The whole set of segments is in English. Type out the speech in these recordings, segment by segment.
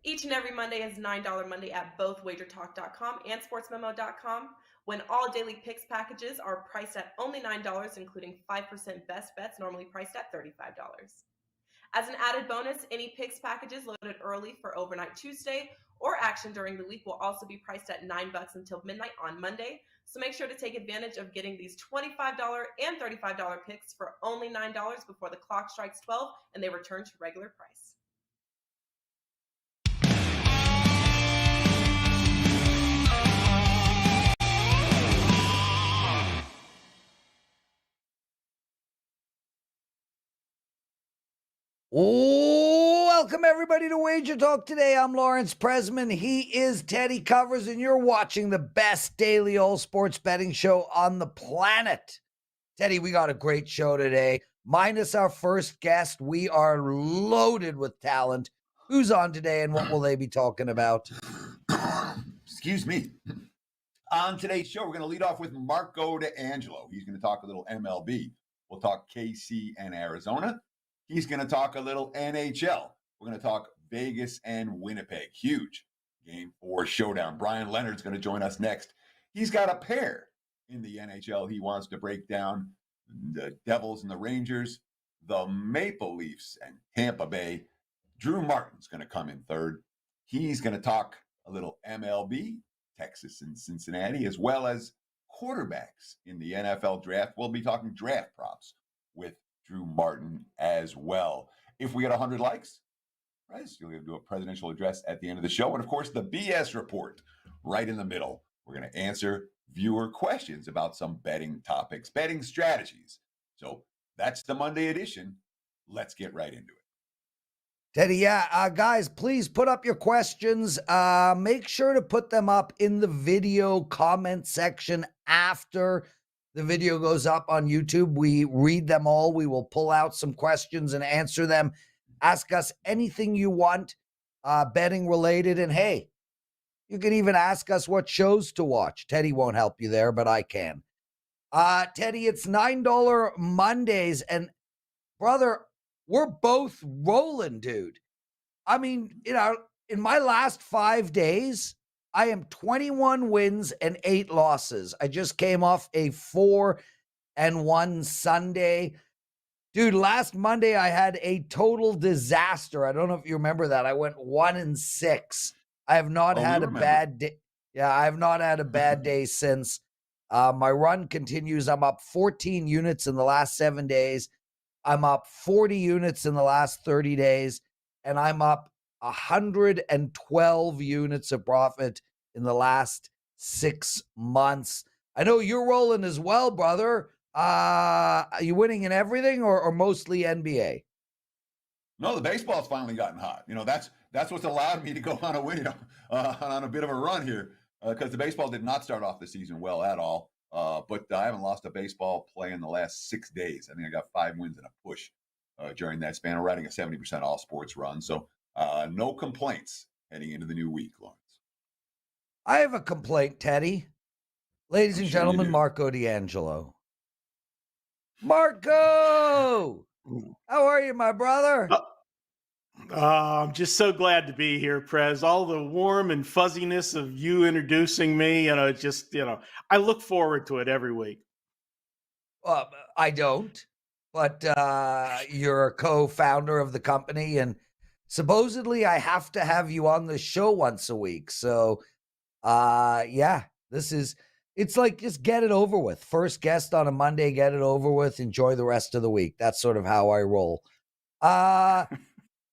Each and every Monday is $9 Monday at both WagerTalk.com and SportsMemo.com. When all daily picks packages are priced at only $9, including 5% best bets, normally priced at $35. As an added bonus, any picks packages loaded early for Overnight Tuesday or action during the week will also be priced at $9 until midnight on Monday. So make sure to take advantage of getting these $25 and $35 picks for only $9 before the clock strikes 12 and they return to regular price. Welcome, everybody, to Wager Talk Today. I'm Lawrence Presman. He is Teddy Covers, and you're watching the best daily all sports betting show on the planet. Teddy, we got a great show today. Minus our first guest, we are loaded with talent. Who's on today, and what will they be talking about? Excuse me. On today's show, we're going to lead off with Marco D'Angelo. He's going to talk a little MLB. We'll talk KC and Arizona. He's going to talk a little NHL. We're going to talk Vegas and Winnipeg. Huge Game 4 showdown. Bryan Leonard's going to join us next. He's got a pair in the NHL. He wants to break down the Devils and the Rangers, the Maple Leafs and Tampa Bay. Drew Martin's going to come in third. He's going to talk a little MLB, Texas and Cincinnati, as well as quarterbacks in the NFL draft. We'll be talking draft props with Drew Martin as well. If we get 100 likes, Prez, you'll do a presidential address at the end of the show. And of course, the BS report right in the middle. We're going to answer viewer questions about some betting topics, betting strategies. So that's the Monday edition. Let's get right into it. Teddy, guys, please put up your questions. Make sure to put them up in the video comment section after the video goes up on YouTube. We read them all. We will pull out some questions and answer them. Ask us anything you want, betting related. And hey, you can even ask us what shows to watch. Teddy won't help you there, but I can. Teddy, it's $9 Mondays. And brother, we're both rolling, dude. I mean, in my last 5 days, I am 21 wins and 8 losses. I just came off a 4-1 Sunday. Dude, last Monday I had a total disaster. I don't know if you remember that. I went 1-6. I have not had a bad day. Yeah, I have not had a bad day since. My run continues. I'm up 14 units in the last 7 days. I'm up 40 units in the last 30 days. And I'm up 112 units of profit in the last 6 months. I know you're rolling as well, brother. Are you winning in everything or mostly NBA? No, the baseball's finally gotten hot. That's what's allowed me to go on a win, on a bit of a run here, because the baseball did not start off the season well at all. But I haven't lost a baseball play in the last 6 days. I think I got 5 wins and a push during that span. I'm riding a 70% all sports run. So no complaints heading into the new week, Lawrence. I have a complaint, Teddy. Ladies and gentlemen, Marco D'Angelo. Marco! How are you, my brother? I'm just so glad to be here, Prez. All the warm and fuzziness of you introducing me, I look forward to it every week. I don't, but you're a co-founder of the company, and supposedly I have to have you on the show once a week. So, it's like, just get it over with. First guest on a Monday, get it over with. Enjoy the rest of the week. That's sort of how I roll.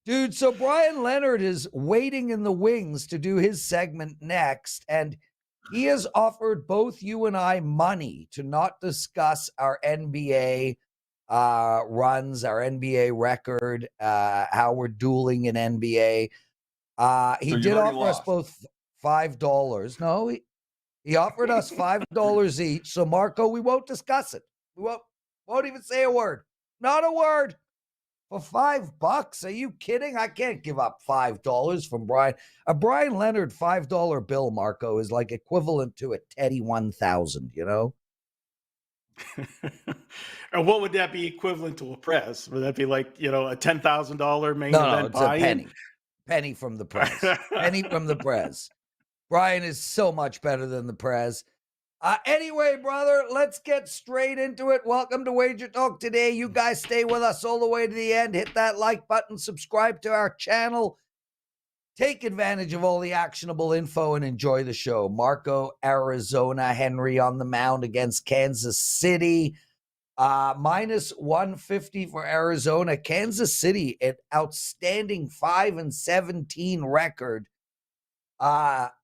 Dude, so Bryan Leonard is waiting in the wings to do his segment next, and he has offered both you and I money to not discuss our NBA runs, our NBA record, how we're dueling in NBA. He did offer us both $5. No, he offered us $5 each. So, Marco, we won't discuss it. We won't even say a word. Not a word. For $5? Are you kidding? I can't give up $5 from Bryan. A Bryan Leonard $5 bill, Marco, is like equivalent to a Teddy 1,000, And what would that be equivalent to a Prez? Would that be like, a $10,000 main event it's a penny. Penny from the Prez. Penny from the Prez. Brian is so much better than the Prez. Anyway, brother, let's get straight into it. Welcome to Wager Talk Today. You guys stay with us all the way to the end. Hit that like button, subscribe to our channel. Take advantage of all the actionable info and enjoy the show. Marco, Arizona, Henry on the mound against Kansas City. Minus 150 for Arizona. Kansas City, an outstanding 5-17 record.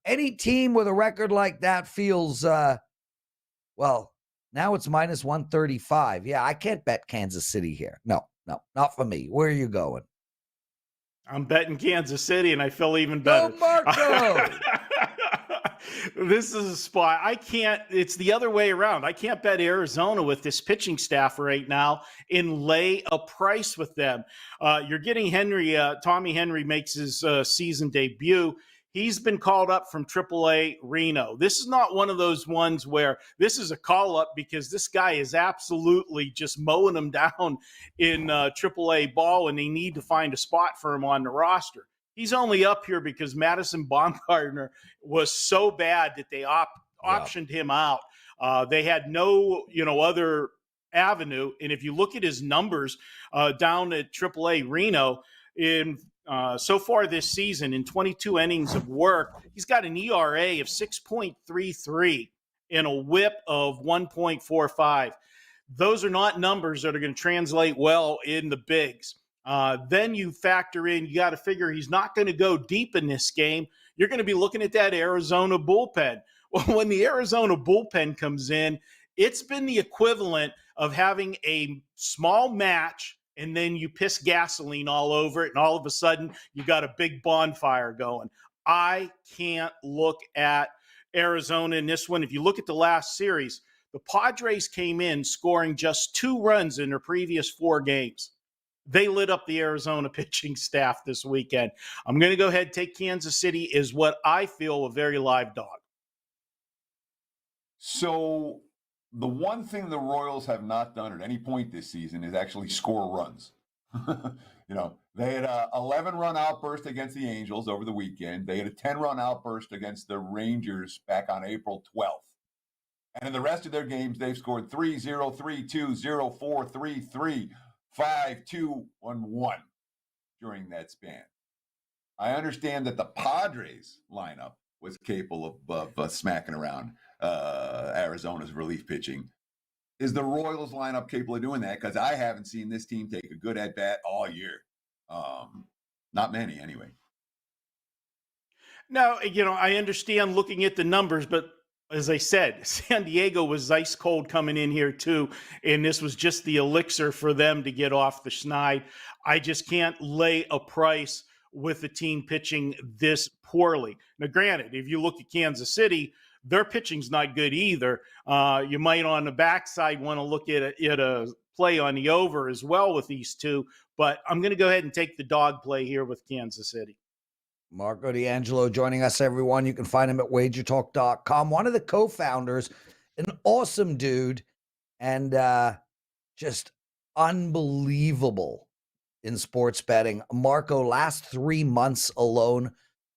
Any team with a record like that feels, well, now it's minus 135. Yeah, I can't bet Kansas City here. No, not for me. Where are you going? I'm betting Kansas City, and I feel even better. Go, Marco! This is a spot. I can't, it's the other way around. I can't bet Arizona with this pitching staff right now and lay a price with them. You're getting Henry, Tommy Henry makes his season debut. He's been called up from AAA Reno. This is not one of those ones where this is a call up because this guy is absolutely just mowing them down in AAA ball, and they need to find a spot for him on the roster. He's only up here because Madison Bumgarner was so bad that they optioned him out. They had no, other avenue. And if you look at his numbers down at AAA Reno in so far this season, in 22 innings of work, he's got an ERA of 6.33 and a WHIP of 1.45. Those are not numbers that are going to translate well in the bigs. Then you factor in, you got to figure he's not going to go deep in this game. You're going to be looking at that Arizona bullpen. Well, when the Arizona bullpen comes in, it's been the equivalent of having a small match and then you piss gasoline all over it, and all of a sudden you got a big bonfire going. I can't look at Arizona in this one. If you look at the last series, the Padres came in scoring just 2 runs in their previous 4 games. They lit up the Arizona pitching staff this weekend. I'm going to go ahead and take Kansas City is what I feel a very live dog. So the one thing the Royals have not done at any point this season is actually score runs. They had a 11-run outburst against the Angels over the weekend. They had a 10-run outburst against the Rangers back on April 12th. And in the rest of their games, they've scored 3-0, 3-2, 0-4, 3-3, 5-2, 1-1 during that span. I understand that the Padres lineup was capable of smacking around Arizona's relief pitching. Is the Royals lineup capable of doing that? Because I haven't seen this team take a good at-bat all year. Not many, anyway. No, I understand looking at the numbers, but as I said, San Diego was ice cold coming in here too, and this was just the elixir for them to get off the schneid. I just can't lay a price with the team pitching this poorly. Now, granted, if you look at Kansas City, their pitching's not good either. You might on the backside want to look at a play on the over as well with these two, but I'm going to go ahead and take the dog play here with Kansas City. Marco D'Angelo joining us, everyone. You can find him at WagerTalk.com. One of the co-founders, an awesome dude, and just unbelievable in sports betting. Marco, last 3 months alone,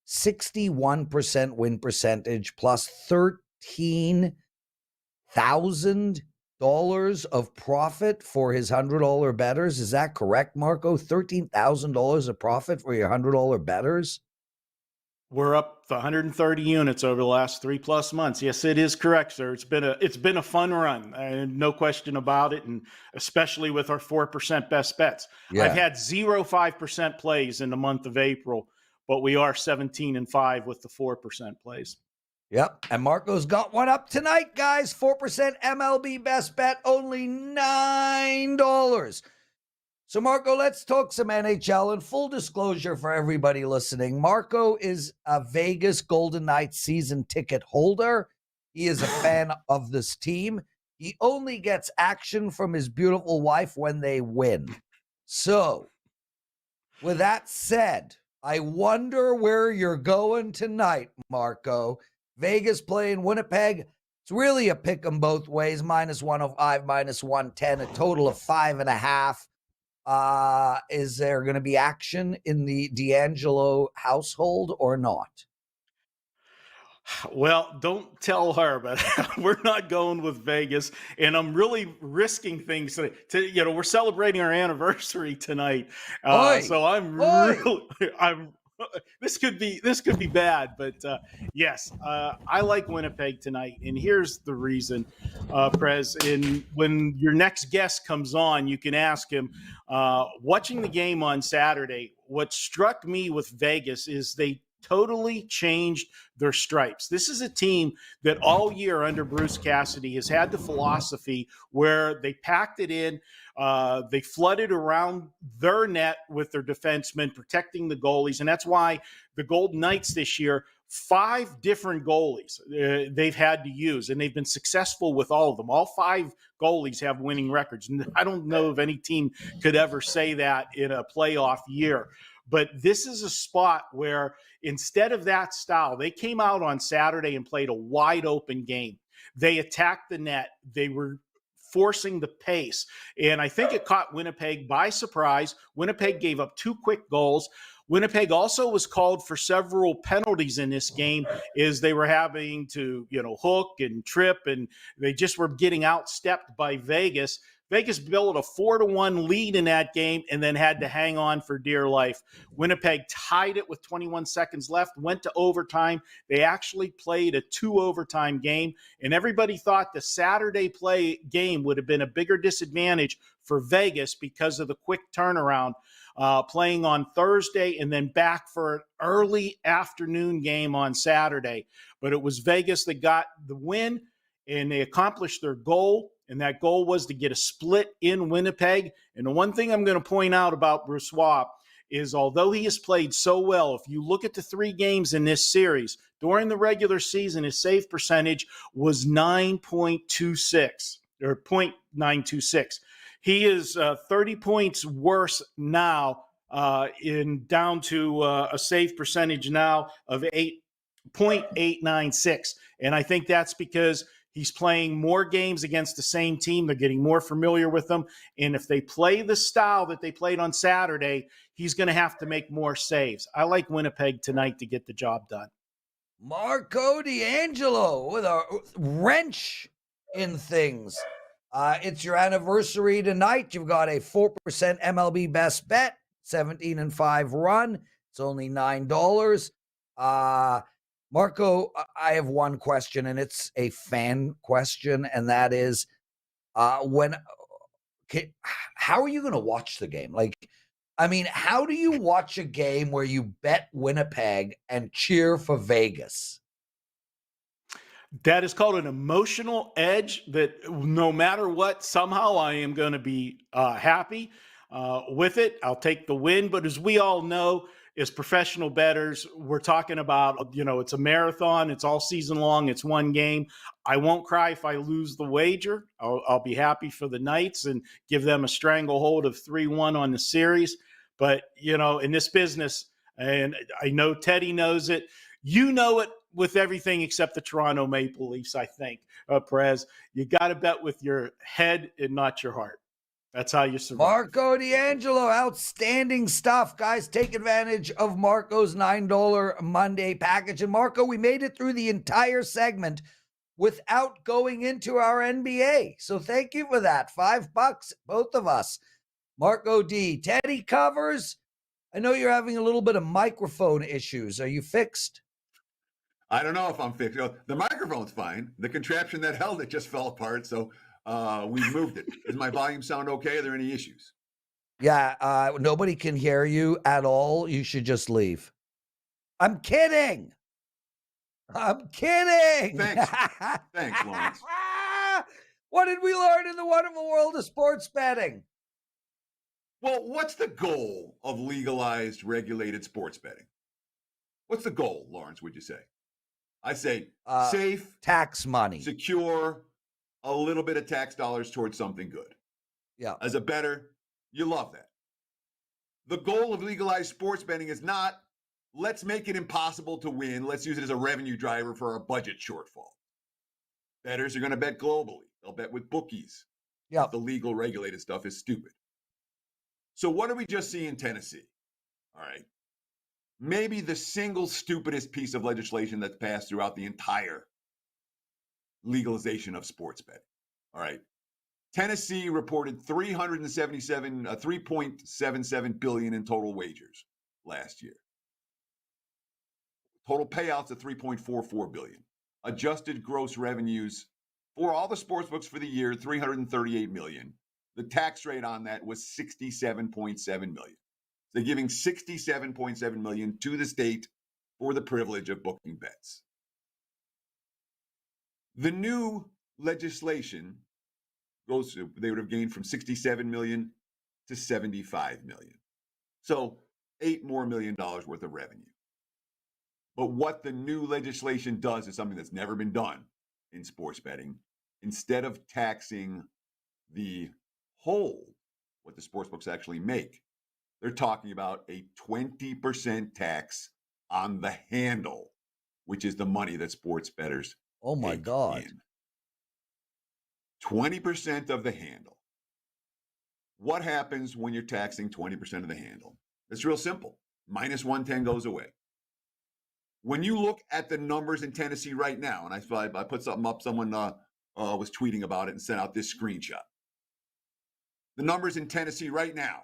61% win percentage plus $13,000 of profit for his $100 bettors. Is that correct, Marco? $13,000 of profit for your $100 bettors? We're up 130 units over the last 3+ months. Yes, it is correct, sir. It's been a fun run, no question about it, and especially with our 4% best bets. Yeah. I've had 0 5% plays in the month of April, but we are 17-5 with the 4% plays. Yep, and Marco's got one up tonight, guys. 4% MLB best bet, only $9. So, Marco, let's talk some NHL. And full disclosure for everybody listening, Marco is a Vegas Golden Knights season ticket holder. He is a fan of this team. He only gets action from his beautiful wife when they win. So, with that said, I wonder where you're going tonight, Marco. Vegas playing Winnipeg. It's really a pick 'em both ways. -105, -110, a total of 5.5. Is there going to be action in the D'Angelo household or not? Well, don't tell her, but we're not going with Vegas, and I'm really risking things we're celebrating our anniversary tonight, Oi, so I'm oi. really, I'm. This could be bad, but yes, I like Winnipeg tonight, and here's the reason, Prez. When your next guest comes on, you can ask him. Watching the game on Saturday, what struck me with Vegas is they totally changed their stripes. This is a team that all year under Bruce Cassidy has had the philosophy where they packed it in. They flooded around their net with their defensemen, protecting the goalies. And that's why the Golden Knights this year, 5 different goalies they've had to use, and they've been successful with all of them. All 5 goalies have winning records. And I don't know if any team could ever say that in a playoff year. But this is a spot where instead of that style, they came out on Saturday and played a wide open game. They attacked the net. They were forcing the pace. And I think it caught Winnipeg by surprise. Winnipeg gave up 2 quick goals. Winnipeg also was called for several penalties in this game as they were having to, hook and trip, and they just were getting outstepped by Vegas. Vegas built a 4-1 lead in that game and then had to hang on for dear life. Winnipeg tied it with 21 seconds left, went to overtime. They actually played a 2 overtime game, and everybody thought the Saturday play game would have been a bigger disadvantage for Vegas because of the quick turnaround, playing on Thursday and then back for an early afternoon game on Saturday. But it was Vegas that got the win, and they accomplished their goal. And that goal was to get a split in Winnipeg. And the one thing I'm going to point out about Brossoit is, although he has played so well, if you look at the 3 games in this series, during the regular season, his save percentage was 9.26 or 0.926. He is 30 points worse now, down to a save percentage now of 8.896. And I think that's because he's playing more games against the same team. They're getting more familiar with them. And if they play the style that they played on Saturday, he's going to have to make more saves. I like Winnipeg tonight to get the job done. Marco D'Angelo with a wrench in things. It's your anniversary tonight. You've got a 4% MLB best bet, 17-5 run. It's only $9. Marco, I have one question, and it's a fan question, and that is, how are you going to watch the game? How do you watch a game where you bet Winnipeg and cheer for Vegas? That is called an emotional edge that no matter what, somehow I am going to be happy with it. I'll take the win. But as we all know, as professional bettors, we're talking about, it's a marathon. It's all season long. It's one game. I won't cry if I lose the wager. I'll be happy for the Knights and give them a stranglehold of 3-1 on the series. But, in this business, and I know Teddy knows it, you know it with everything except the Toronto Maple Leafs, I think, Prez. You got to bet with your head and not your heart. That's how you survive. Marco D'Angelo, outstanding stuff. Guys, take advantage of Marco's $9 Monday package. And Marco, we made it through the entire segment without going into our NBA. So thank you for that. $5, both of us. Marco D. Teddy covers. I know you're having a little bit of microphone issues. Are you fixed? I don't know if I'm fixed. The microphone's fine. The contraption that held it just fell apart. So we moved it. Does my volume sound okay? Are there any issues? Yeah, nobody can hear you at all. You should just leave. I'm kidding. Thanks. Thanks, Lawrence. What did we learn in the wonderful world of sports betting? Well, what's the goal of legalized, regulated sports betting? What's the goal, Lawrence, would you say? I say safe, tax money, secure, a little bit of tax dollars towards something good. Yeah. As a bettor, you love that. The goal of legalized sports betting is not, let's make it impossible to win. Let's use it as a revenue driver for our budget shortfall. Bettors are going to bet globally. They'll bet with bookies. Yeah. The legal, regulated stuff is stupid. So what did we just see in Tennessee? All right. Maybe the single stupidest piece of legislation that's passed throughout the entire legalization of sports betting. All right. Tennessee reported 377 billion in total wagers last year. Total payouts of 3.44 billion. Adjusted gross revenues for all the sports books for the year, 338 million. The tax rate on that was 67.7 million. They're giving 67.7 million to the state for the privilege of booking bets. The new legislation they would have gained from 67 million to 75 million. So $8 million more worth of revenue. But what the new legislation does is something that's never been done in sports betting. Instead of taxing the whole, what the sports books actually make, they're talking about a 20% tax on the handle, which is the money that sports bettors Oh my take God. in. 20% of the handle. What happens when you're taxing 20% of the handle? It's real simple. Minus 110 goes away. When you look at the numbers in Tennessee right now, and I put something up, someone was tweeting about it and sent out this screenshot. The numbers in Tennessee right now,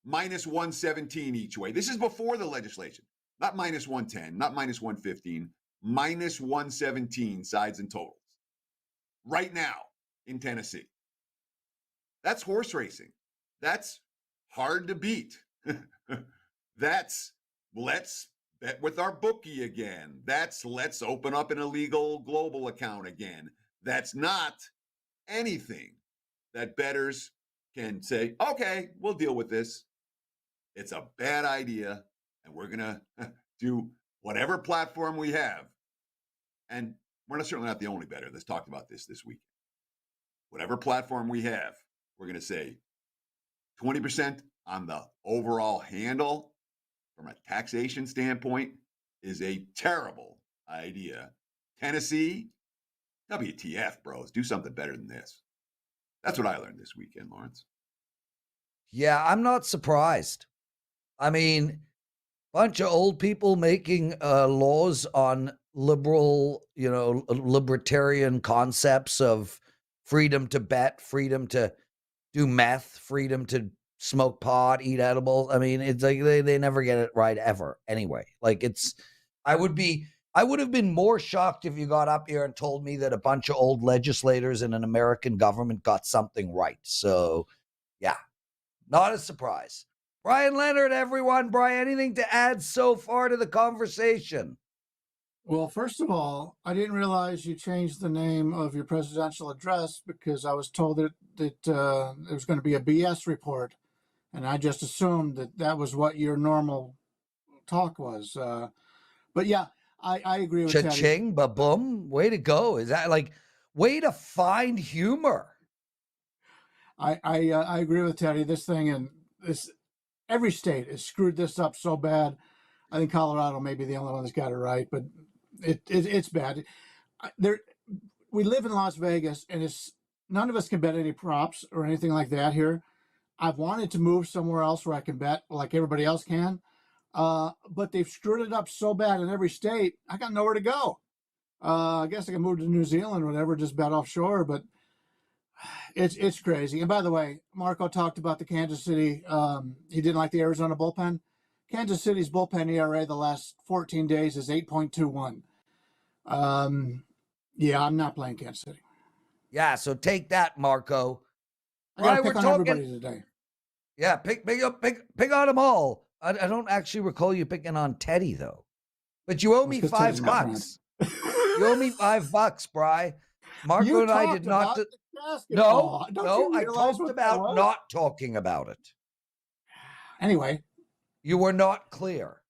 minus 117 each way. This is before the legislation. Not minus 110, not minus 115, minus 117 sides and totals. Right now in Tennessee. That's horse racing. That's hard to beat. That's let's bet with our bookie again. That's let's open up an illegal global account again. That's not anything that bettors can say, okay, we'll deal with this. It's a bad idea, and we're going to do whatever platform we have. And we're certainly not the only bettor that's talked about this weekend. Whatever platform we have, we're going to say 20% on the overall handle from a taxation standpoint is a terrible idea. Tennessee, WTF, bros. Do something better than this. That's what I learned this weekend, Lawrence. Yeah, I'm not surprised. I mean, bunch of old people making laws on liberal, libertarian concepts of freedom to bet, freedom to do meth, freedom to smoke pot, eat edibles. I mean, it's like they never get it right ever. Anyway, like I would have been more shocked if you got up here and told me that a bunch of old legislators in an American government got something right. So, yeah, not a surprise. Bryan Leonard, everyone. Brian, anything to add so far to the conversation? Well, first of all, I didn't realize you changed the name of your presidential address because I was told that there was going to be a BS report, and I just assumed that was what your normal talk was. But yeah, I agree with Teddy. Cha-ching, ba-boom. Way to go. Is that like, way to find humor? I agree with Teddy. This thing and every state has screwed this up so bad. I think Colorado may be the only one that's got it right, but it's bad. We live in Las Vegas, and none of us can bet any props or anything like that here. I've wanted to move somewhere else where I can bet like everybody else can, but they've screwed it up so bad in every state. I got nowhere to go. I guess I can move to New Zealand or whatever, just bet offshore, but it's crazy. And by the way, Marco talked about the Kansas City. He didn't like the Arizona bullpen. Kansas City's bullpen ERA the last 14 days is 8.21. Yeah, I'm not playing Kansas City. Yeah, so take that, Marco. I got to pick on everybody today. Yeah, pick on them all. I don't actually recall you picking on Teddy though, but you owe me $5. You owe me $5, Bri. Marco and I did not. No, I talked about not talking about it. Anyway, you were not clear.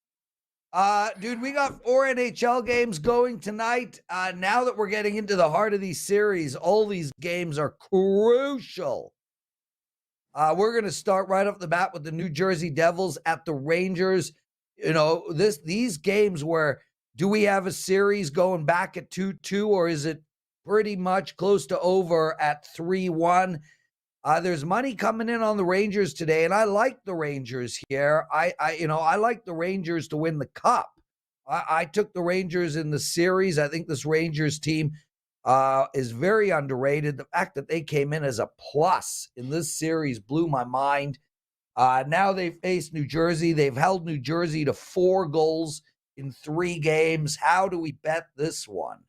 Dude, we got 4 NHL games going tonight. Now that we're getting into the heart of these series, all these games are crucial. We're going to start right off the bat with the New Jersey Devils at the Rangers. These games where do we have a series going back at 2-2, or is it pretty much close to over at 3-1? There's money coming in on the Rangers today, and I like the Rangers here. I like the Rangers to win the cup. I took the Rangers in the series. I think this Rangers team is very underrated. The fact that they came in as a plus in this series blew my mind. Now they face New Jersey. They've held New Jersey to 4 goals in 3 games. How do we bet this one?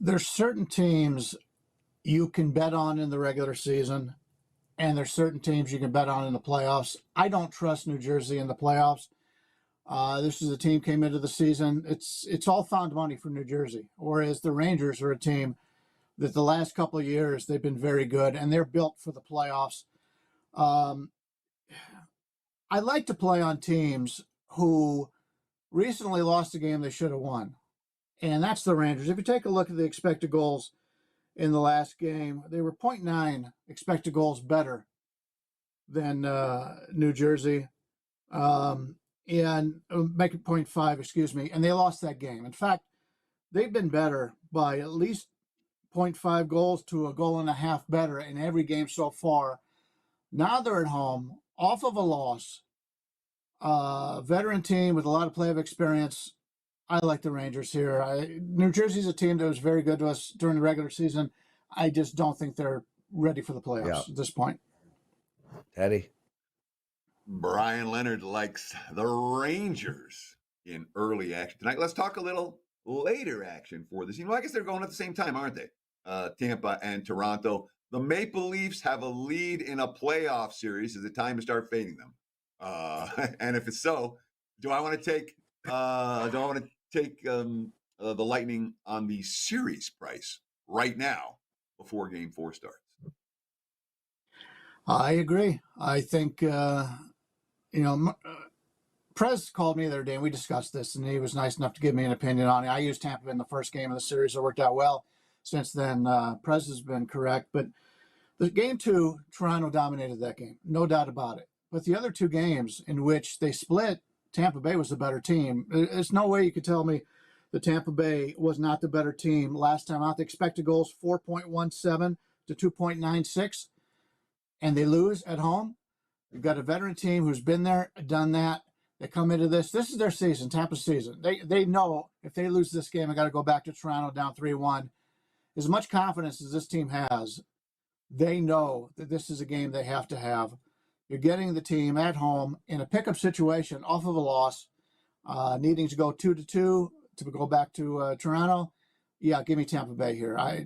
There's certain teams you can bet on in the regular season, and there's certain teams you can bet on in the playoffs. I don't trust New Jersey in the playoffs. This is a team came into the season. It's all found money for New Jersey, whereas the Rangers are a team that the last couple of years they've been very good, and they're built for the playoffs. I like to play on teams who recently lost a game they should have won, and that's the Rangers. If you take a look at the expected goals in the last game, they were 0.9 expected goals better than New Jersey, and make it 0.5, excuse me, and they lost that game. In fact, they've been better by at least 0.5 goals to a goal and a half better in every game so far. Now they're at home, off of a loss. Veteran team with a lot of playoff experience. I like the Rangers here. New Jersey's a team that was very good to us during the regular season. I just don't think they're ready for the playoffs at this point. Teddy? Bryan Leonard likes the Rangers in early action tonight. Let's talk a little later action for this. I guess they're going at the same time, aren't they? Tampa and Toronto. The Maple Leafs have a lead in a playoff series. Is it time to start fading them? And if it's so, do I want to take the Lightning on the series price right now before Game 4 starts? I agree. I think Prez called me the other day and we discussed this, and he was nice enough to give me an opinion on it. I used Tampa in the first game of the series. It worked out well. Since then, Prez has been correct. But the game 2, Toronto dominated that game, no doubt about it. But the other 2 games in which they split, Tampa Bay was the better team. There's no way you could tell me that Tampa Bay was not the better team last time out. The expected goals 4.17 to 2.96, and they lose at home. You've got a veteran team who's been there, done that. They come into this. This is their season, Tampa's season. They know if they lose this game, I got to go back to Toronto down 3-1. As much confidence as this team has, they know that this is a game they have to have. You're getting the team at home in a pickup situation off of a loss, needing to go 2-2 to go back to Toronto. Yeah, give me Tampa Bay here. I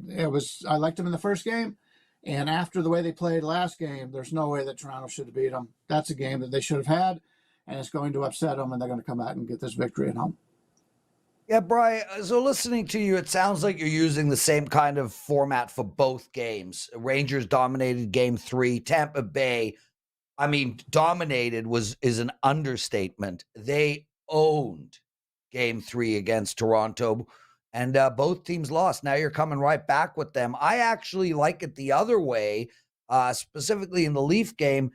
liked them in the first game, and after the way they played last game, there's no way that Toronto should have beat them. That's a game that they should have had, and it's going to upset them, and they're going to come out and get this victory at home. Yeah, Brian, so listening to you, it sounds like you're using the same kind of format for both games. Rangers dominated game 3. Tampa Bay, dominated is an understatement. They owned game 3 against Toronto, and both teams lost. Now you're coming right back with them. I actually like it the other way, specifically in the Leaf game.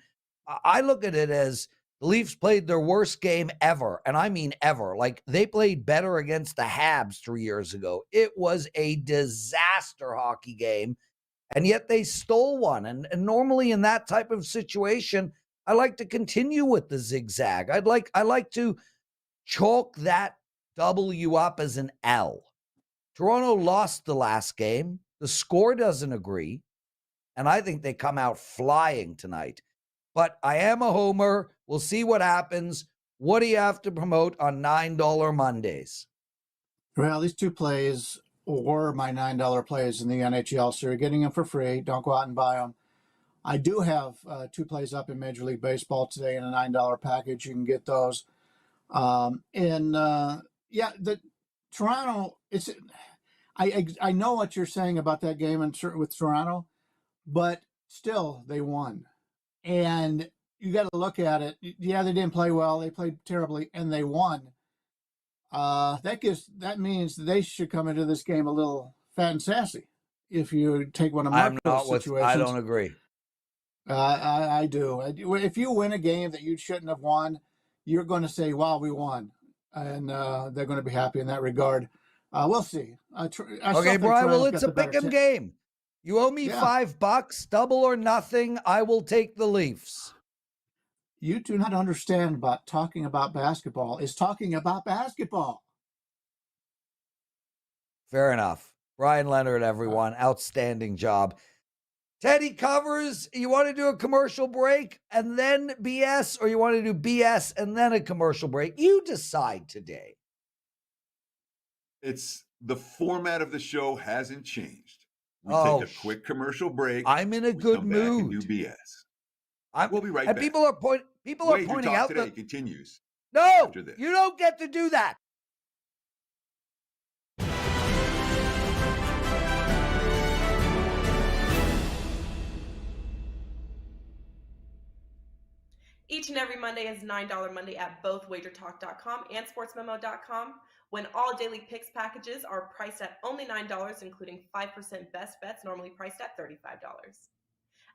I look at it as the Leafs played their worst game ever, and I mean ever. Like, they played better against the Habs 3 years ago. It was a disaster hockey game, and yet they stole one. And normally in that type of situation, I like to continue with the zigzag. I like to chalk that W up as an L. Toronto lost the last game. The score doesn't agree, and I think they come out flying tonight. But I am a homer. We'll see what happens. What do you have to promote on $9 Mondays? Well, these 2 plays were my $9 plays in the NHL, so you're getting them for free. Don't go out and buy them. I do have 2 plays up in Major League Baseball today in a $9 package. You can get those. The Toronto, I know what you're saying about that game with Toronto, but still they won. And you got to look at it. Yeah, they didn't play well. They played terribly, and they won. That means they should come into this game a little fat and sassy. If you take one of Marco's situations, I don't agree. I do. If you win a game that you shouldn't have won, you're going to say, "Wow, we won," and they're going to be happy in that regard. We'll see. Okay, Brian. Well, it's a pick'em game. You owe me Yeah. $5, double or nothing. I will take the Leafs. You do not understand about talking about basketball is talking about basketball. Fair enough. Bryan Leonard, everyone. Outstanding job. Teddy covers. You want to do a commercial break and then BS, or you want to do BS and then a commercial break? You decide today. It's the format of the show hasn't changed. We Oh, take a quick commercial break. I'm in a we good come back and do mood. BS. We'll be right And back. people are Wager pointing Talk out Today that continues no, after this. you don't get to do that. Each and every Monday is $9 Monday at both WagerTalk.com and SportsMemo.com, when all daily picks packages are priced at only $9, including 5% best bets, normally priced at $35.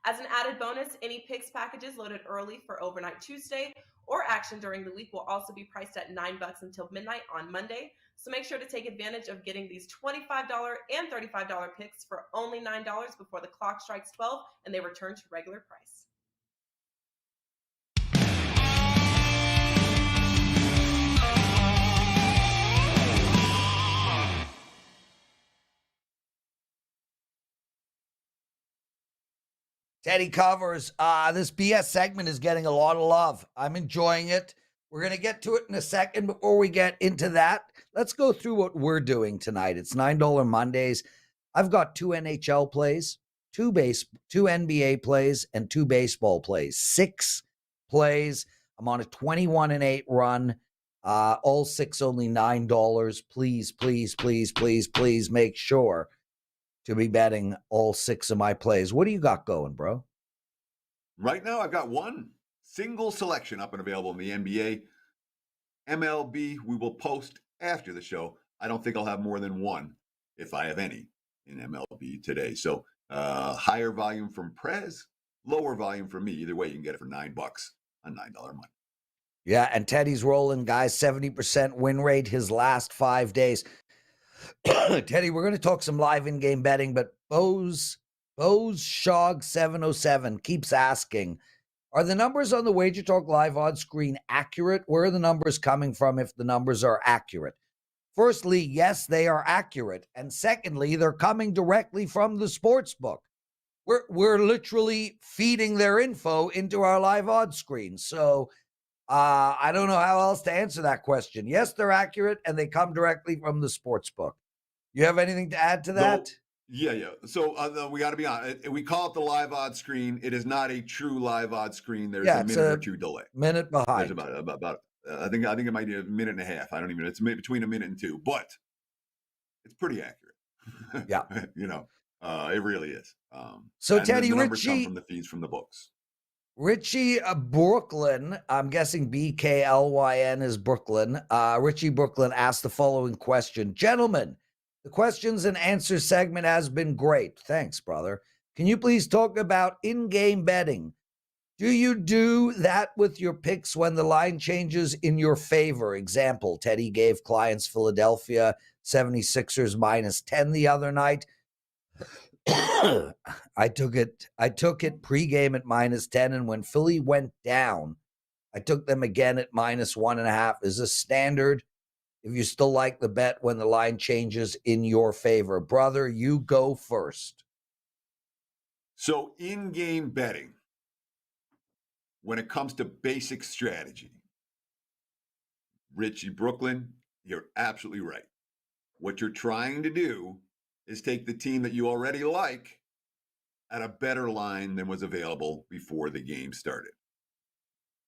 As an added bonus, any picks packages loaded early for Overnight Tuesday or action during the week will also be priced at $9 until midnight on Monday. So make sure to take advantage of getting these $25 and $35 picks for only $9 before the clock strikes 12 and they return to regular price. Teddy covers. This BS segment is getting a lot of love. I'm enjoying it. We're going to get to it in a second. Before we get into that, let's go through what we're doing tonight. It's $9 Mondays. I've got 2 NHL plays, 2 NBA plays, and 2 baseball plays. 6 plays. I'm on a 21-8 run. All 6 only $9. Please, please, please, please, please make sure to be betting all 6 of my plays. What do you got going, bro? Right now, I've got one single selection up and available in the NBA. MLB, we will post after the show. I don't think I'll have more than one, if I have any, in MLB today. So higher volume from Prez, lower volume from me. Either way, you can get it for $9 on $9 money. Yeah, and Teddy's rolling, guys. 70% win rate his last 5 days. Teddy, we're going to talk some live in-game betting, but Bose Shog 707 keeps asking, are the numbers on the Wager Talk live odds screen accurate? Where are the numbers coming from if the numbers are accurate? Firstly, yes, they are accurate. And secondly, they're coming directly from the sports book. We're literally feeding their info into our live odds screen. So I don't know how else to answer that question. Yes, they're accurate, and they come directly from the sports book. You have anything to add to that? No, yeah. So we got to be honest. We call it the live odds screen. It is not a true live odds screen. There's a minute or two delay. Minute behind. There's about I think it might be a minute and a half. I don't even know. It's between a minute and 2, but it's pretty accurate. Yeah. It really is. So Teddy, the numbers come Richie, from the feeds from the books. Richie Brooklyn, I'm guessing BKLYN is Brooklyn. Richie Brooklyn asked the following question. Gentlemen, the questions and answers segment has been great. Thanks, brother. Can you please talk about in-game betting? Do you do that with your picks when the line changes in your favor? Example, Teddy gave clients Philadelphia 76ers -10 the other night. I took it pregame at -10, and when Philly went down, I took them again at -1.5. Is this standard if you still like the bet when the line changes in your favor? Brother, you go first. So in-game betting, when it comes to basic strategy, Richie Brooklyn, you're absolutely right. What you're trying to do is take the team that you already like at a better line than was available before the game started.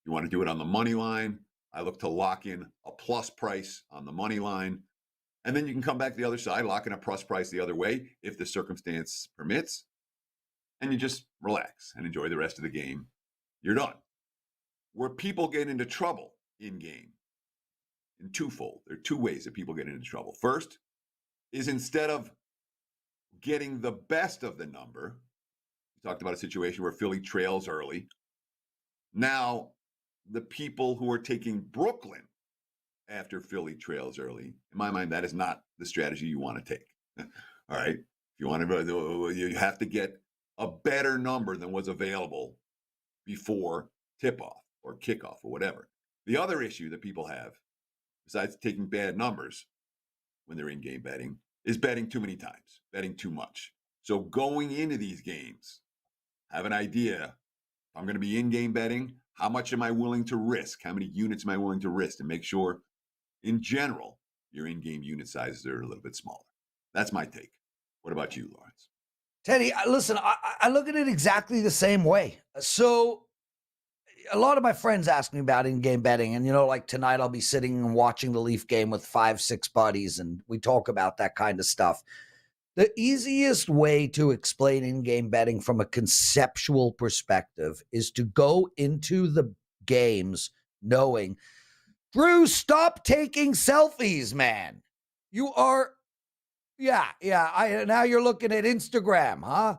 You want to do it on the money line. I look to lock in a plus price on the money line. And then you can come back to the other side, lock in a plus price the other way if the circumstance permits. And you just relax and enjoy the rest of the game. You're done. Where people get into trouble in game, in twofold. There are 2 ways that people get into trouble. First is instead of getting the best of the number, we talked about a situation where Philly trails early. Now, the people who are taking Brooklyn after Philly trails early, in my mind, that is not the strategy you want to take. All right. If you want to, you have to get a better number than was available before tip-off or kickoff or whatever. The other issue that people have, besides taking bad numbers when they're in-game betting, is betting too many times, betting too much. So going into these games, have an idea. If I'm going to be in-game betting, how much am I willing to risk? How many units am I willing to risk? And make sure, in general, your in-game unit sizes are a little bit smaller. That's my take. What about you, Lawrence? Teddy, listen, I look at it exactly the same way. So a lot of my friends ask me about in-game betting, and like tonight I'll be sitting and watching the Leaf game with 5-6 buddies, and we talk about that kind of stuff. The easiest way to explain in-game betting from a conceptual perspective is to go into the games knowing, Drew, stop taking selfies, man. You are, now you're looking at Instagram, huh?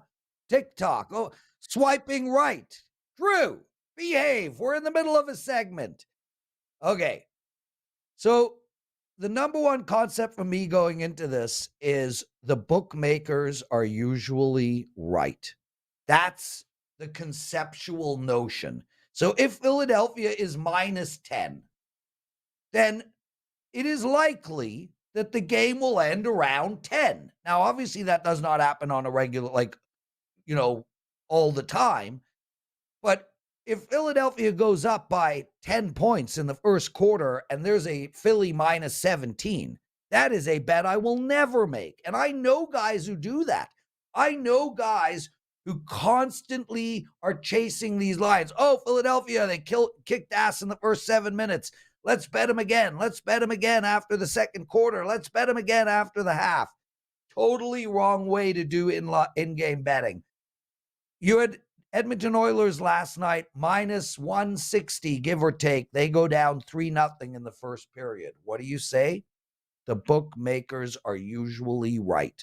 TikTok, swiping right. Drew, behave. We're in the middle of a segment. Okay. So the number one concept for me going into this is the bookmakers are usually right. That's the conceptual notion. So if Philadelphia is -10, then it is likely that the game will end around 10. Now, obviously, that does not happen on a regular, all the time. But if Philadelphia goes up by 10 points in the first quarter and there's a Philly -17, that is a bet I will never make. And I know guys who do that. I know guys who constantly are chasing these lines. Oh, Philadelphia, they kicked ass in the first 7 minutes. Let's bet them again. Let's bet them again after the second quarter. Let's bet them again after the half. Totally wrong way to do in-game betting. You had Edmonton Oilers last night, -160, give or take. They go down 3-0 in the first period. What do you say? The bookmakers are usually right.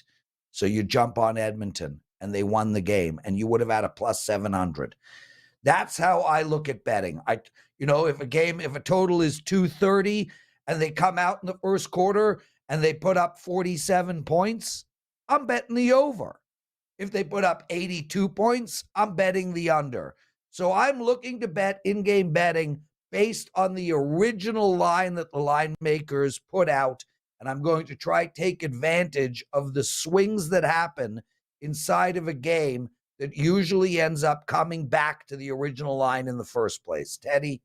So you jump on Edmonton, and they won the game, and you would have had a +700. That's how I look at betting. If a total is 230 and they come out in the first quarter and they put up 47 points, I'm betting the over. If they put up 82 points, I'm betting the under. So I'm looking to bet in-game betting based on the original line that the line makers put out, and I'm going to try to take advantage of the swings that happen inside of a game that usually ends up coming back to the original line in the first place. Teddy?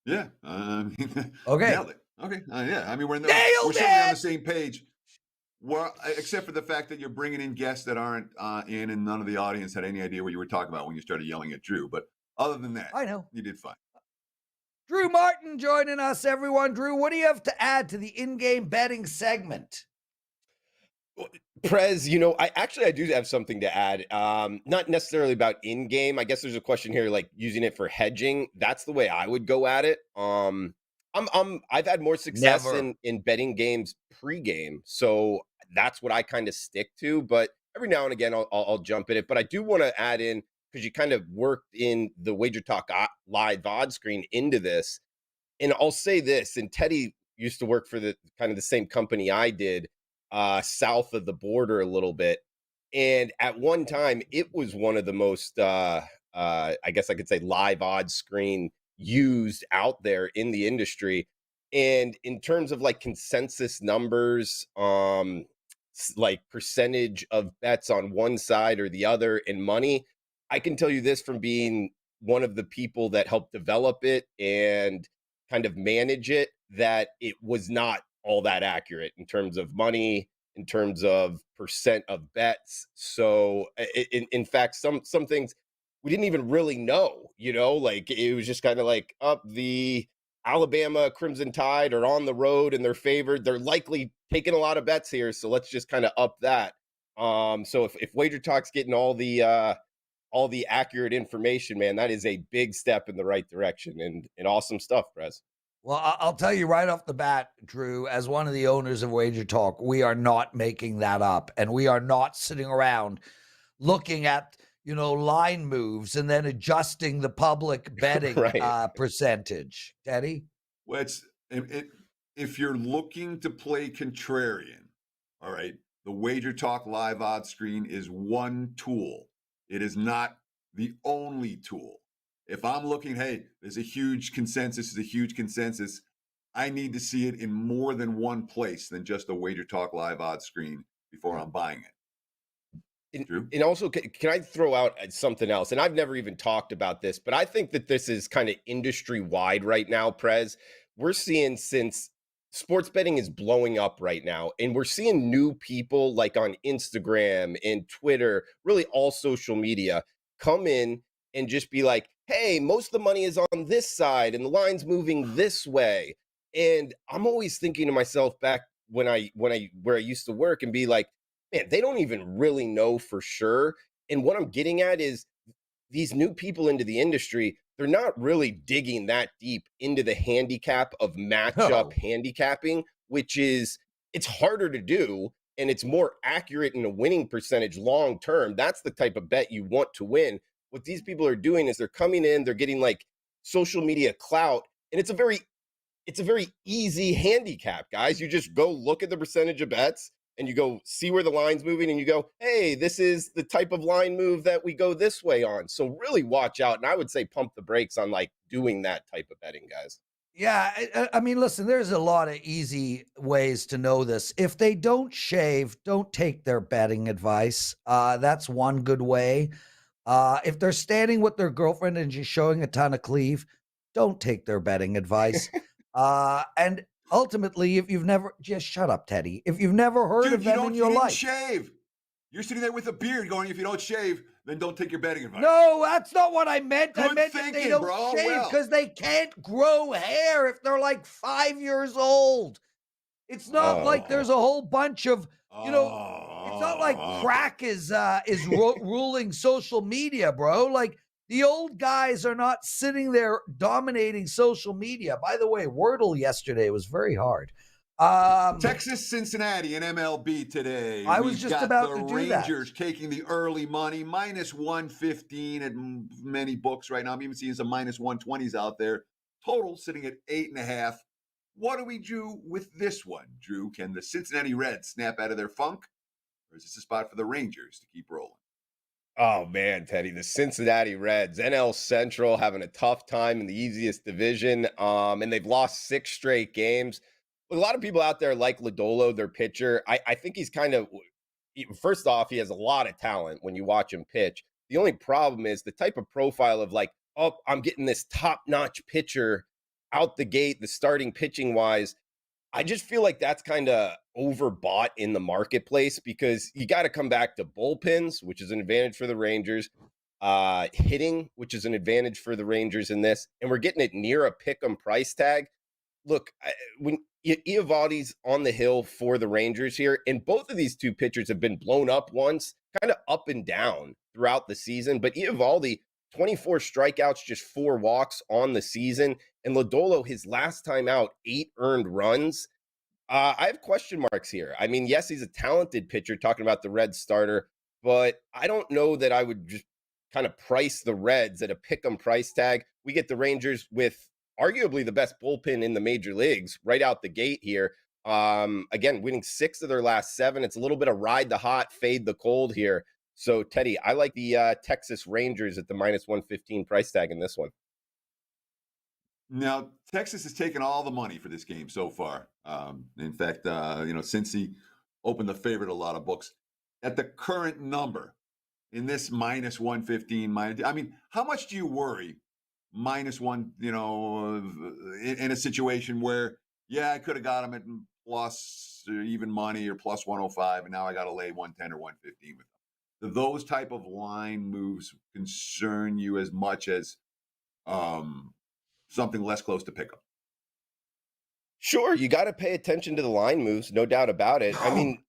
Yeah. Okay. Nailed it. Okay. Yeah. I mean, we're Nailed certainly on it! the same page. Well, except for the fact that you're bringing in guests that aren't in, and none of the audience had any idea what you were talking about when you started yelling at Drew. But other than that, I know. You did fine. Drew Martin joining us, everyone. Drew, what do you have to add to the in-game betting segment? Prez, I do have something to add. Not necessarily about in-game. I guess there's a question here, like using it for hedging. That's the way I would go at it. I've had more success in betting games pre-game, so that's what I kind of stick to. But every now and again, I'll jump in it. But I do want to add in, because you kind of worked in the WagerTalk live odds screen into this, and I'll say this. And Teddy used to work for the kind of the same company I did, south of the border a little bit, and at one time it was one of the most, I guess I could say, live odds screen used out there in the industry. And in terms of like consensus numbers, like percentage of bets on one side or the other and money, I can tell you this from being one of the people that helped develop it and kind of manage it, that it was not all that accurate in terms of money, in terms of percent of bets. So in fact, some things we didn't even really know, like it was just kind of like, up the Alabama Crimson Tide are on the road and they're favored. They're likely taking a lot of bets here, so let's just kind of up that. So if WagerTalk's getting all the accurate information, man, that is a big step in the right direction, and awesome stuff, Prez. Well, I'll tell you right off the bat, Drew, as one of the owners of WagerTalk, we are not making that up, and we are not sitting around looking at line moves and then adjusting the public betting Right. percentage. Teddy? Well, if you're looking to play contrarian, all right, the Wager Talk live odds screen is one tool. It is not the only tool. If I'm looking, hey, there's a huge consensus, I need to see it in more than one place than just the Wager Talk live odds screen before I'm buying it. And also, can I throw out something else? And I've never even talked about this, but I think that this is kind of industry wide right now, Prez. We're seeing, since sports betting is blowing up right now, and we're seeing new people like on Instagram and Twitter, really all social media, come in and just be like, hey, most of the money is on this side and the line's moving this way. And I'm always thinking to myself back where I used to work and be like, man, they don't even really know for sure. And what I'm getting at is these new people into the industry, they're not really digging that deep into the handicap of matchup handicapping, which is, it's harder to do and it's more accurate in a winning percentage long term. That's the type of bet you want to win. What these people are doing is they're coming in, they're getting like social media clout, and it's a very easy handicap, guys. You just go look at the percentage of bets and you go see where the line's moving and you go, hey, this is the type of line move that we go this way on. So really watch out. And I would say pump the brakes on like doing that type of betting, guys. Yeah, I mean, listen, there's a lot of easy ways to know this. If they don't shave, don't take their betting advice. That's one good way. If they're standing with their girlfriend and she's showing a ton of cleave, don't take their betting advice. And ultimately, if you've never, just shut up, Teddy. If you've never heard of them in your life, shave. You're sitting there with a beard going, if you don't shave, then don't take your betting advice. No, that's not what I meant. I Good meant thinking, that they don't bro. shave because they can't grow hair if they're like 5 years old. It's not like there's a whole bunch of, you know, it's not like crack is ruling social media, bro. Like, the old guys are not sitting there dominating social media. By the way, Wordle yesterday was very hard. Texas, Cincinnati, and MLB today. I was just about to do that. Rangers taking the early money, minus 115 at many books right now. I'm even seeing some minus 120s out there. Total sitting at 8.5. What do we do with this one, Drew? Can the Cincinnati Reds snap out of their funk? Or is this a spot for the Rangers to keep rolling? Oh, man, Teddy, the Cincinnati Reds, NL Central, having a tough time in the easiest division, and they've lost 6 straight games. A lot of people out there like Lodolo, their pitcher. I think he's kind of, first off, he has a lot of talent when you watch him pitch. The only problem is the type of profile of like, oh, I'm getting this top-notch pitcher out the gate, the starting pitching-wise. I just feel like that's kind of overbought in the marketplace because you got to come back to bullpens, which is an advantage for the Rangers, hitting, which is an advantage for the Rangers in this, and we're getting it near a pick-em price tag. Look, when Eovaldi's on the hill for the Rangers here, and both of these two pitchers have been blown up once, kind of up and down throughout the season, but Eovaldi, 24 strikeouts, just 4 walks on the season. And Lodolo, his last time out, 8 earned runs. I have question marks here. I mean, yes, he's a talented pitcher, talking about the Reds starter, but I don't know that I would just kind of price the Reds at a pick-em price tag. We get the Rangers with arguably the best bullpen in the major leagues right out the gate here. Again, winning 6 of their last 7. It's a little bit of ride the hot, fade the cold here. So, Teddy, I like the Texas Rangers at the minus 115 price tag in this one. Now, Texas has taken all the money for this game so far. In fact, since he opened the favorite, a lot of books. At the current number, in this minus 115, I mean, how much do you worry minus one, in a situation where, yeah, I could have got him at plus even money or plus 105, and now I got to lay 110 or 115 with them. Do those type of line moves concern you as much as something less close to pick up? Sure, you got to pay attention to the line moves, no doubt about it. I mean,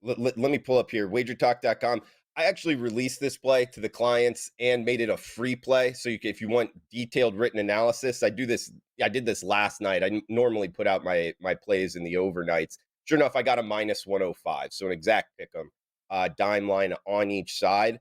let me pull up here, WagerTalk.com. I actually released this play to the clients and made it a free play. So if you want detailed written analysis, I did this last night. I normally put out my plays in the overnights. Sure enough, I got a minus 105. So an exact pick 'em, dime line on each side.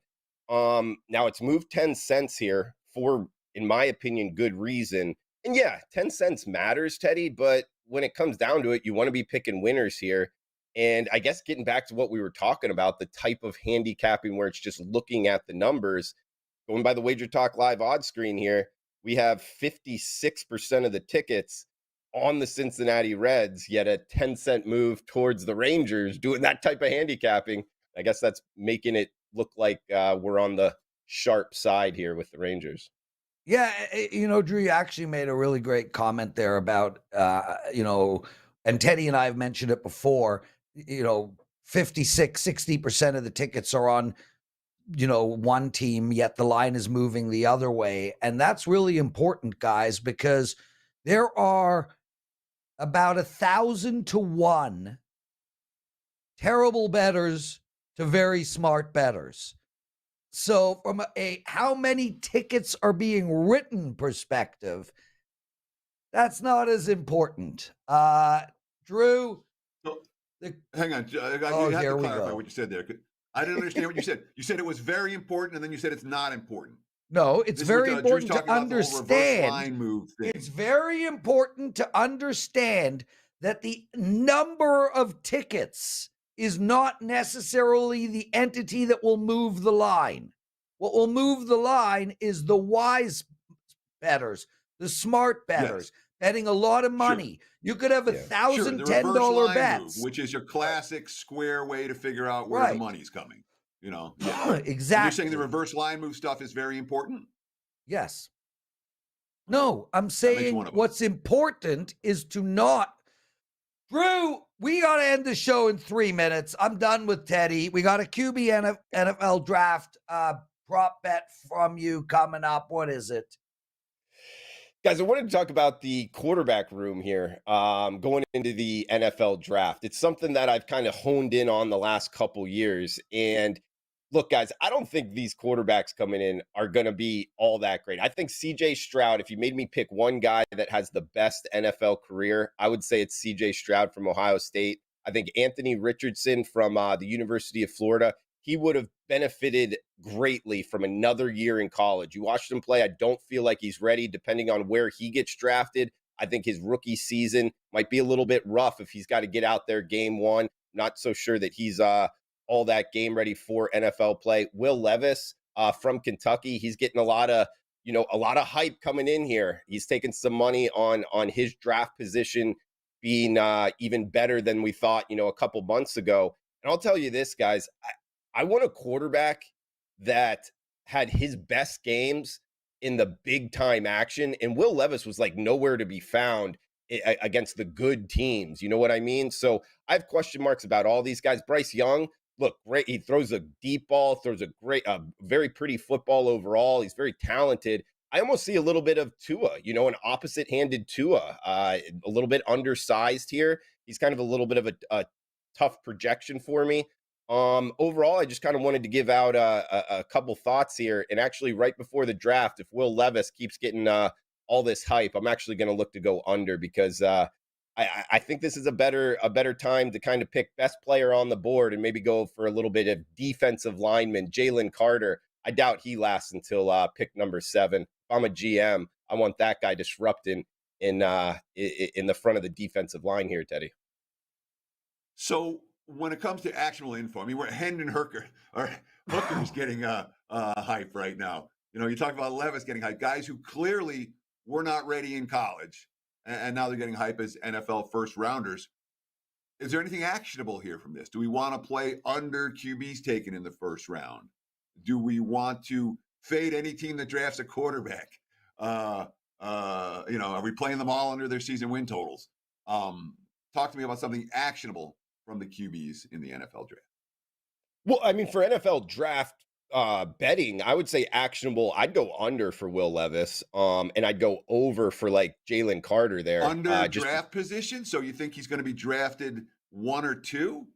Now it's moved 10 cents here for, in my opinion, good reason. And yeah, 10 cents matters, Teddy, but when it comes down to it, you want to be picking winners here. And I guess getting back to what we were talking about, the type of handicapping where it's just looking at the numbers, going by the Wager Talk Live odds screen here, we have 56% of the tickets on the Cincinnati Reds, yet a 10-cent move towards the Rangers doing that type of handicapping. I guess that's making it look like we're on the sharp side here with the Rangers. Yeah, Drew, you actually made a really great comment there about, and Teddy and I have mentioned it before, 56, 60% of the tickets are on, one team, yet the line is moving the other way. And that's really important, guys, because there are about 1,000 to 1 terrible bettors to very smart bettors. So from a how many tickets are being written perspective, that's not as important. Drew. So, hang on. You have here to we clarify go. what you said there. I didn't understand what you said. You said it was very important, and then you said it's not important. No, it's This very Drew's important talking to about the whole reverse understand. line move thing. It's very important to understand that the number of tickets is not necessarily the entity that will move the line. What will move the line is the wise bettors, the smart bettors, betting a lot of money. Sure. You could have $1,000 the $10 reverse line bets, move, which is your classic square way to figure out where the money's coming. Exactly. And you're saying the reverse line move stuff is very important? Yes. No, I'm saying what's important is to not. Drew, we got to end the show in 3 minutes. I'm done with Teddy. We got a QB NFL draft prop bet from you coming up. What is it? Guys, I wanted to talk about the quarterback room here going into the NFL draft. It's something that I've kind of honed in on the last couple years. And look, guys, I don't think these quarterbacks coming in are going to be all that great. I think CJ Stroud, if you made me pick one guy that has the best NFL career, I would say it's CJ Stroud from Ohio State. I think Anthony Richardson from the University of Florida, he would have benefited greatly from another year in college. You watched him play. I don't feel like he's ready, depending on where he gets drafted. I think his rookie season might be a little bit rough if he's got to get out there game one. Not so sure that he's all that game ready for NFL play. Will Levis from Kentucky, he's getting a lot of hype coming in here. He's taking some money on his draft position being even better than we thought, a couple months ago. And I'll tell you this, guys, I want a quarterback that had his best games in the big time action. And Will Levis was like nowhere to be found against the good teams. You know what I mean? So I have question marks about all these guys. Bryce Young, look, great. He throws a deep ball, throws a very pretty football overall. He's very talented. I almost see a little bit of Tua, an opposite-handed Tua, a little bit undersized here. He's kind of a little bit of a tough projection for me. Overall, I just kind of wanted to give out a couple thoughts here. And actually, right before the draft, if Will Levis keeps getting all this hype, I'm actually going to look to go under because I think this is a better time to kind of pick best player on the board and maybe go for a little bit of defensive lineman. Jalen Carter, I doubt he lasts until pick number 7. If I'm a GM, I want that guy disrupting in the front of the defensive line here, Teddy. So when it comes to actionable info, we're Hendon Hooker is getting hype right now. You talk about Levis getting hype, guys who clearly were not ready in college, and now they're getting hype as NFL first rounders. Is there anything actionable here from this? Do we want to play under QBs taken in the first round? Do we want to fade any team that drafts a quarterback? Are we playing them all under their season win totals? Talk to me about something actionable from the QBs in the NFL draft. Well, for NFL draft betting, I would say actionable. I'd go under for Will Levis, and I'd go over for like Jalen Carter there. Under draft position? So you think he's going to be drafted 1 or 2?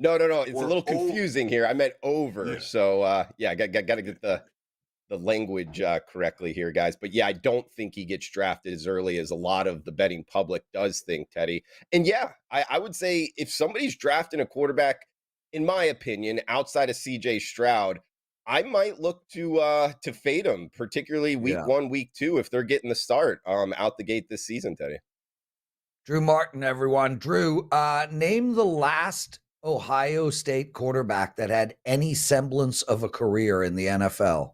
No. It's a little confusing here. I meant over. Yeah. So I got to get the language correctly here, guys. But yeah, I don't think he gets drafted as early as a lot of the betting public does think, Teddy. And yeah, I would say if somebody's drafting a quarterback, in my opinion, outside of CJ Stroud, I might look to fade him, particularly week 1, week 2, if they're getting the start out the gate this season, Teddy. Drew Martin, everyone. Drew, name the last Ohio State quarterback that had any semblance of a career in the NFL.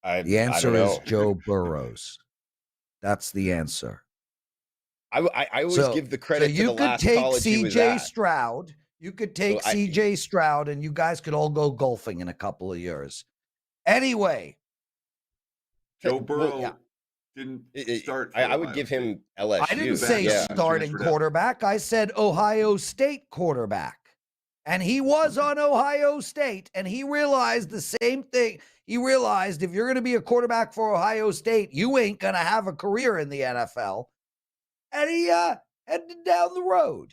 The answer is Joe Burrows. That's the answer. I always give the credit to the last college he was at. Stroud. You could take CJ Stroud, and you guys could all go golfing in a couple of years. Anyway, Joe Burrow didn't start. I would give him LSU. I didn't say starting quarterback. I said Ohio State quarterback. And he was on Ohio State, and he realized the same thing. He realized if you're going to be a quarterback for Ohio State, you ain't going to have a career in the NFL. And he headed down the road.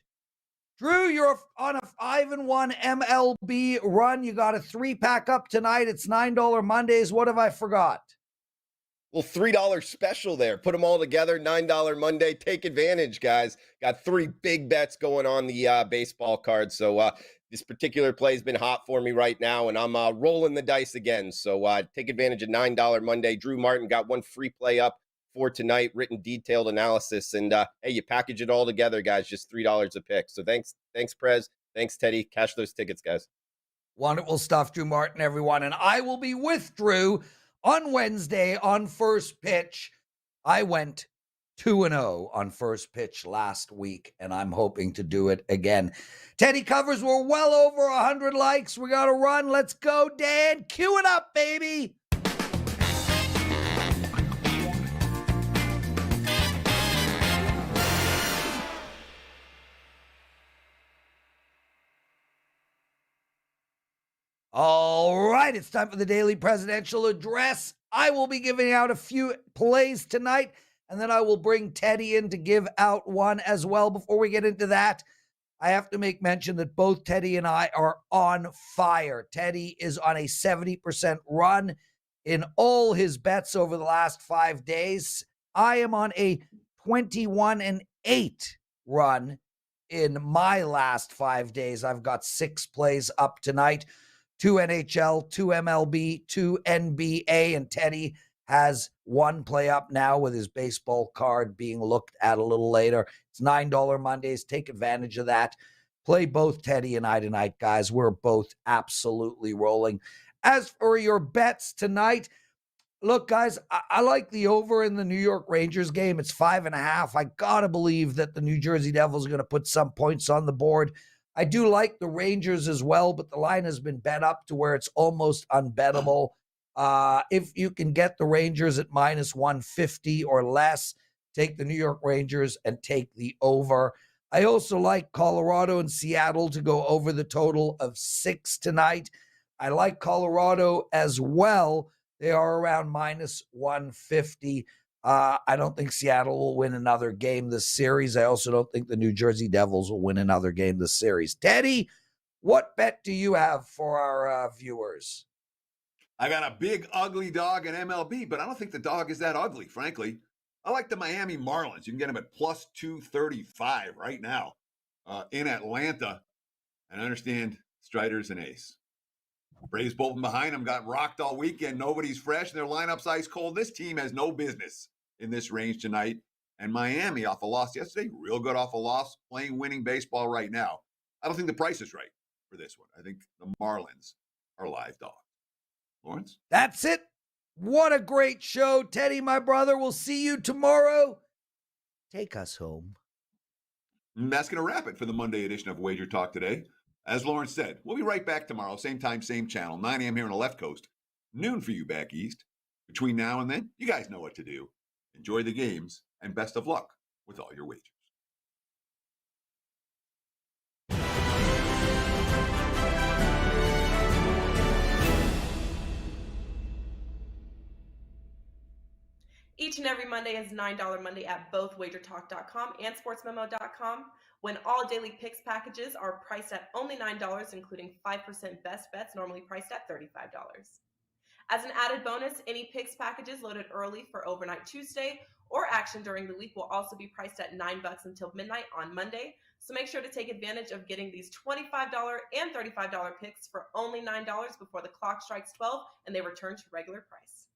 Drew, you're on a 5-1 MLB run. You got a 3-pack up tonight. It's $9 Mondays. What have I forgot? Well, $3 special there. Put them all together, $9 Monday. Take advantage, guys. Got 3 big bets going on the baseball card. So this particular play has been hot for me right now, and I'm rolling the dice again. So take advantage of $9 Monday. Drew Martin got 1 free play up for tonight, written detailed analysis. And hey, you package it all together, guys, just $3 a pick. So thanks, Prez. Thanks, Teddy. Cash those tickets, guys. Wonderful stuff, Drew Martin, everyone. And I will be with Drew on Wednesday on First Pitch. I went 2-0 on First Pitch last week, and I'm hoping to do it again. Teddy covers were well over 100 likes. We got to run. Let's go, Dan. Cue it up, baby. All right, it's time for the daily presidential address. I will be giving out a few plays tonight, and then I will bring Teddy in to give out one as well. Before we get into that, I have to make mention that both Teddy and I are on fire. Teddy is on a 70% run in all his bets over the last 5 days. I am on a 21-8 run in my last 5 days. I've got 6 plays up tonight. 2 NHL, 2 MLB, 2 NBA, and Teddy has 1 play up now with his baseball card being looked at a little later. It's $9 Mondays. Take advantage of that. Play both Teddy and I tonight, guys. We're both absolutely rolling. As for your bets tonight, look, guys, I like the over in the New York Rangers game. It's 5.5. I got to believe that the New Jersey Devils are going to put some points on the board. I do like the Rangers as well, but the line has been bet up to where it's almost unbettable. If you can get the Rangers at minus 150 or less, take the New York Rangers and take the over. I also like Colorado and Seattle to go over the total of 6 tonight. I like Colorado as well. They are around minus 150. I don't think Seattle will win another game this series. I also don't think the New Jersey Devils will win another game this series. Teddy, what bet do you have for our viewers? I got a big, ugly dog in MLB, but I don't think the dog is that ugly, frankly. I like the Miami Marlins. You can get them at plus 235 right now in Atlanta. And I understand Strider's an ace. Braves bolting behind them, got rocked all weekend. Nobody's fresh, and their lineup's ice cold. This team has no business in this range tonight. And Miami, off a loss yesterday, real good off a loss, playing winning baseball right now. I don't think the price is right for this one. I think the Marlins are live dogs. Lawrence? That's it. What a great show. Teddy, my brother, we'll see you tomorrow. Take us home. And that's going to wrap it for the Monday edition of Wager Talk Today. As Lawrence said, we'll be right back tomorrow, same time, same channel, 9 a.m. here on the left coast, noon for you back east. Between now and then, you guys know what to do. Enjoy the games, and best of luck with all your wagers. Each and every Monday is $9 Monday at both WagerTalk.com and SportsMemo.com, when all daily picks packages are priced at only $9, including 5% best bets, normally priced at $35. As an added bonus, any picks packages loaded early for Overnight Tuesday or action during the week will also be priced at $9 until midnight on Monday. So make sure to take advantage of getting these $25 and $35 picks for only $9 before the clock strikes 12 and they return to regular price.